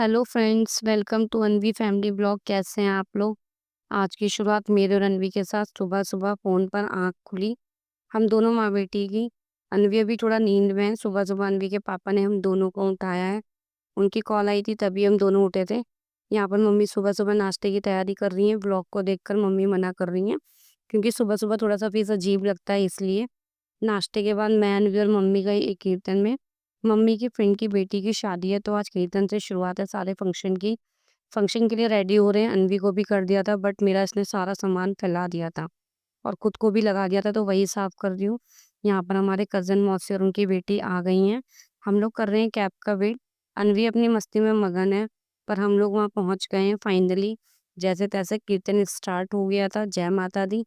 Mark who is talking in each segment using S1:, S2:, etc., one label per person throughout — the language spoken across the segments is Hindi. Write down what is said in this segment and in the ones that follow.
S1: Hello friends, welcome to Anvi family blog. कैसे हैं आप लोग? आज की शुरुआत मेरे और अनवी के साथ सुबह-सुबह फ़ोन पर आँख खुली, हम दोनों माँ-बेटी की। अनवी अभी थोड़ा नींद में है। सुबह-सुबह अनवी के पापा ने हम दोनों को उठाया है। उनकी कॉल आई थी तभी हम दोनों उठे थे। यहाँ पर मम्मी सुबह-सुबह नाश्ते की तैयारी कर रही हैं। ब्लॉग को देखकर मम्मी मना कर रही हैं, क्योंकि सुबह-सुबह थोड़ा-सा फ़ेस अजीब लगता है इसलिए। नाश्ते के बाद मैं, अनवी और मम्मी गए एक कीर्तन में। मम्मी की फ्रेंड की बेटी की शादी है, तो आज कीर्तन से शुरुआत है सारे फंक्शन की। फंक्शन के लिए रेडी हो रहे हैं, अनवी को भी कर दिया था बट मेरा इसने सारा सामान फैला दिया था और खुद को भी लगा दिया था, तो वही साफ कर रही हूँ। यहाँ पर हमारे कज़न मौसी और उनकी बेटी आ गई हैं। हम लोग कर रहे हैं कैब का वेट। अनवी अपनी मस्ती में मगन है, पर हम लोग वहाँ पहुँच गए हैं फाइनली। जैसे-तैसे कीर्तन स्टार्ट हो गया था। जय माता दी।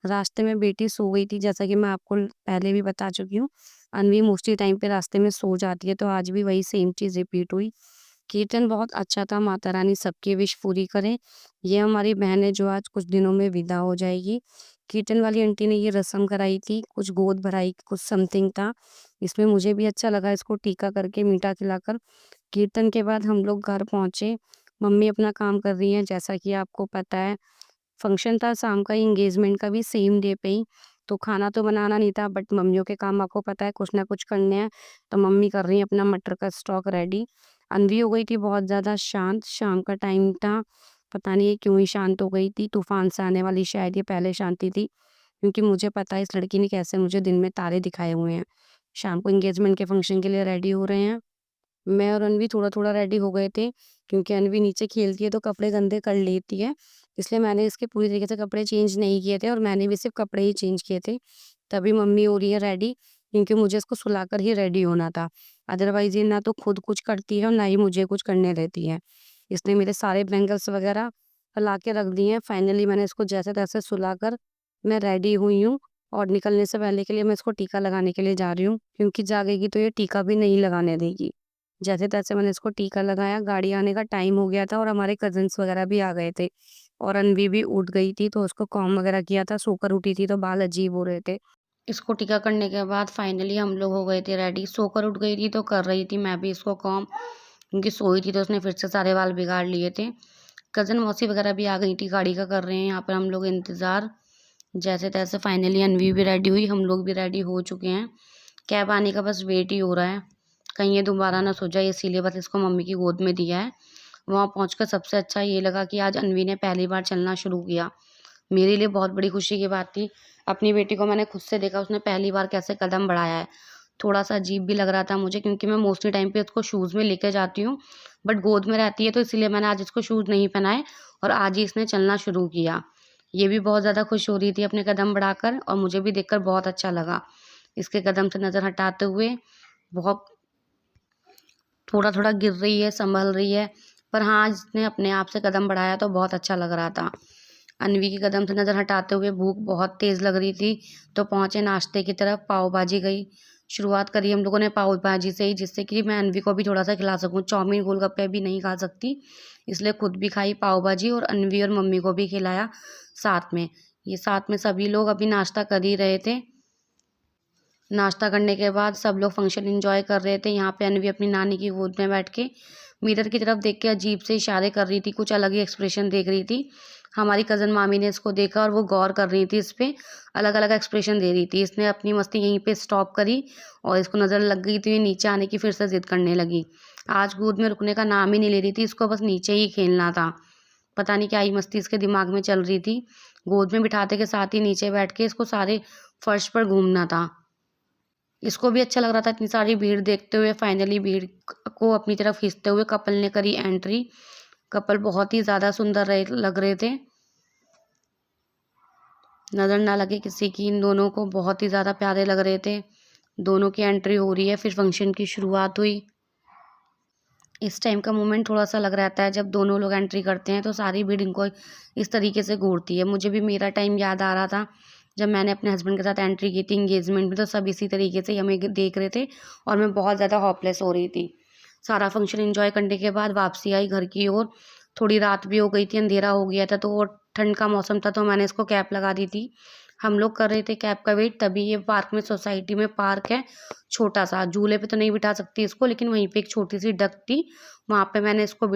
S1: रास्ते में बेटी सो गई थी, जैसा कि मैं आपको पहले भी बता चुकी हूँ। अनवी मोस्टली टाइम पे रास्ते में सो जाती है, तो आज भी वही सेम चीज़ रिपीट हुई। कीर्तन बहुत अच्छा था, माता रानी सबकी विश पूरी करे। ये हमारी बहन है जो आज कुछ दिनों में विदा हो जाएगी। कीर्तन वाली आंटी ने ये रस्म कराई थी, कुछ गोद भराई, कुछ समथिंग था। इसमें मुझे भी अच्छा लगा इसको टीका करके, मीठा खिलाकर। कीर्तन के बाद हम लोग घर पहुँचे। मम्मी अपना काम कर रही हैं, जैसा कि आपको पता है। फंक्शन था शाम का ही, एंगेजमेंट का भी सेम डे पे ही। तो खाना तो बनाना नहीं था बट मम्मियों के काम आपको पता है कुछ ना कुछ करने हैं। तो मम्मी कर रही हैं अपना मटर का स्टॉक रेडी। अनवी हो गई थी बहुत ज़्यादा शांत, शाम का टाइम था। पता नहीं ये क्यों ही शांत हो गई थी, तूफ़ान से आने वाली शायद ये पहले शांति थी। क्योंकि मुझे पता है इस लड़की ने कैसे मुझे दिन में तारे दिखाए हुए हैं। शाम को एंगेजमेंट के फंक्शन के लिए रेडी हो रहे हैं। मैं और अनवी थोड़ा-थोड़ा रेडी हो गए थे, क्योंकि अनवी नीचे खेलती है तो कपड़े गंदे कर लेती है। इसलिए मैंने इसके पूरी तरीके से कपड़े चेंज नहीं किए थे और मैंने भी सिर्फ़ कपड़े ही चेंज किए थे। तभी मम्मी हो रही है रेडी, क्योंकि मुझे इसको सुलाकर ही रेडी होना था। अदरवाइज़ ये ना तो खुद कुछ करती है और ना ही मुझे कुछ करने देती है। इसने मेरे सारे बैंगल्स वग़ैरह फैला के रख दिए हैं। फाइनली मैंने इसको जैसे-तैसे सुलाकर मैं रेडी हुई हूँ और निकलने से पहले के लिए मैं इसको टीका लगाने के लिए जा रही हूँ, क्योंकि जागेगी तो ये टीका भी नहीं लगाने देगी। जैसे-तैसे मैंने इसको टीका लगाया, गाड़ी आने का टाइम हो गया था और हमारे कज़िन्स वग़ैरह भी आ गए थे और अनवी भी उठ गई थी, तो उसको कॉम्ब वग़ैरह किया था, सोकर उठी थी तो बाल अजीब हो रहे थे। इसको टीका करने के बाद फाइनली हम लोग हो गए थे रेडी। सोकर उठ गई थी तो कर रही थी मैं भी इसको कॉम्ब, क्योंकि सोई थी तो उसने फिर से सारे बाल बिगाड़ लिए थे। कज़िन मौसी वग़ैरह भी आ गई थी, गाड़ी का कर रहे हैं यहाँ पर हम लोग इंतज़ार। जैसे-तैसे फाइनली अनवी भी रेडी हुई, हम लोग भी रेडी हो चुके हैं। कैब आने का बस वेट ही हो रहा है। कहीं ये दोबारा ना सो जाए, इसीलिए बस इसको मम्मी की गोद में दिया है। वहाँ पहुँचकर सबसे अच्छा ये लगा कि आज अनवी ने पहली बार चलना शुरू किया। मेरे लिए बहुत बड़ी खुशी की बात थी। अपनी बेटी को मैंने खुद से देखा, उसने पहली बार कैसे कदम बढ़ाया है। थोड़ा-सा अजीब भी लग रहा था मुझे, क्योंकि मैं मोस्टली टाइम पे उसको शूज़ में लेके जाती हूँ, बट गोद में रहती है तो इसीलिए मैंने आज इसको शूज़ नहीं पहनाए और आज ही इसने चलना शुरू किया। ये भी बहुत ज़्यादा खुश हो रही थी अपने कदम बढ़ाकर और मुझे भी देखकर बहुत अच्छा लगा। इसके कदम से नज़र हटाते हुए बहुत थोड़ा-थोड़ा गिर रही है, सँभल रही है, पर हाँ, इसने अपने आप से कदम बढ़ाया तो बहुत अच्छा लग रहा था। अनवी के कदम से नज़र हटाते हुए भूख बहुत तेज़ लग रही थी, तो पहुँचे नाश्ते की तरफ, पाव भाजी गई। शुरुआत करी हम लोगों ने पाव भाजी से ही, जिससे कि मैं अनवी को भी थोड़ा-सा खिला सकूँ। चाउमीन, गोलगप्पे अभी नहीं खा सकती, इसलिए खुद भी खाई पाव भाजी और अनवी और मम्मी को भी खिलाया साथ में। ये साथ में सभी लोग अभी नाश्ता कर ही रहे थे। नाश्ता करने के बाद सब लोग फंक्शन एंजॉय कर रहे थे। यहाँ पे अनवी अपनी नानी की गोद में बैठ के मिरर की तरफ देख के अजीब से इशारे कर रही थी, कुछ अलग ही एक्सप्रेशन देख रही थी। हमारी कज़न मामी ने इसको देखा और वो गौर कर रही थी इस पे, अलग-अलग एक्सप्रेशन दे रही थी। इसने अपनी मस्ती यहीं पे स्टॉप करी और इसको नज़र लग गई तो ये नीचे आने की फिर से ज़िद करने लगी। आज गोद में रुकने का नाम ही नहीं ले रही थी, इसको बस नीचे ही खेलना था। पता नहीं क्या ही मस्ती इसके दिमाग में चल रही थी। गोद में बिठाते के साथ ही नीचे बैठ के इसको सारे फर्श पर घूमना था। इसको भी अच्छा लग रहा था इतनी सारी भीड़ देखते हुए। फाइनली भीड़ को अपनी तरफ खींचते हुए कपल ने करी एंट्री। कपल बहुत ही ज़्यादा सुंदर लग रहे थे। नज़र ना लगे किसी की, इन दोनों को बहुत ही ज़्यादा प्यारे लग रहे थे। दोनों की एंट्री हो रही है, फिर फंक्शन की शुरुआत हुई। इस टाइम का मोमेंट थोड़ा-सा अलग रहता है, जब दोनों लोग एंट्री करते हैं तो सारी भीड़ इनको इस तरीके से घूरती है। मुझे भी मेरा टाइम याद आ रहा था, जब मैंने अपने हस्बैंड के साथ एंट्री की थी एंगेजमेंट में, तो सब इसी तरीके से ही हमें देख रहे थे और मैं बहुत ज़्यादा होपलेस हो रही थी। सारा फंक्शन एन्जॉय करने के बाद वापसी आई घर की ओर। थोड़ी रात भी हो गई थी, अंधेरा हो गया था, तो ठंड का मौसम था तो मैंने इसको कैप लगा दी थी। हम लोग कर रहे थे कैब का वेट, तभी ये पार्क में, सोसाइटी में पार्क है छोटा सा, झूले पे तो नहीं बिठा सकती इसको, लेकिन वहीं पे एक छोटी सी डक थी, वहां पे मैंने इसको